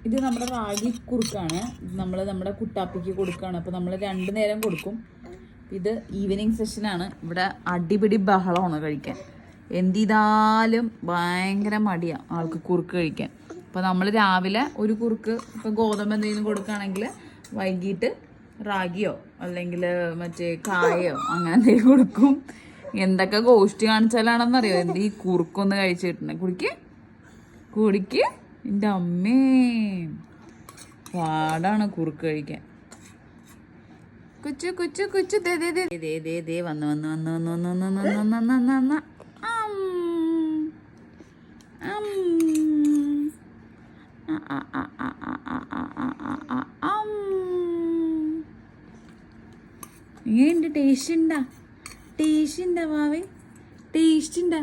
ഇത് നമ്മുടെ റാഗി കുറുക്കാണ്. നമ്മൾ നമ്മുടെ കുട്ടാപ്പിക്ക് കൊടുക്കുകയാണ്. അപ്പോൾ നമ്മൾ 2 നേരം കൊടുക്കും. ഇത് ഈവനിങ് സെഷനാണ്. ഇവിടെ അടിപിടി ബഹളമാണ് കഴിക്കാൻ. എന്ത് ചെയ്താലും ഭയങ്കര മടിയാണ് ആൾക്ക് കുറുക്ക് കഴിക്കാൻ. അപ്പോൾ നമ്മൾ രാവിലെ ഒരു കുറുക്ക്, ഇപ്പോൾ ഗോതമ്പ് എന്തെങ്കിലും കൊടുക്കുകയാണെങ്കിൽ വൈകിട്ട് റാഗിയോ അല്ലെങ്കിൽ മറ്റേ കായയോ അങ്ങനെ എന്തെങ്കിലും കൊടുക്കും. എന്തൊക്കെ ഗോഷ്ടി കാണിച്ചാലാണെന്നറിയോ എന്ത് ഈ കുറുക്കൊന്ന് കഴിച്ച് കിട്ടണേ. കുടിക്ക് എൻ്റെ അമ്മേ, പാടാണ് കുറുക്ക് കഴിക്കാൻ. കുച്ചു കുച്ചു കുച്ചു ദേ വന്ന് എങ്ങനെയുണ്ട്? ടേസ്റ്റ് ഉണ്ടാ വാവേ? ടേസ്റ്റ് ഉണ്ടാ?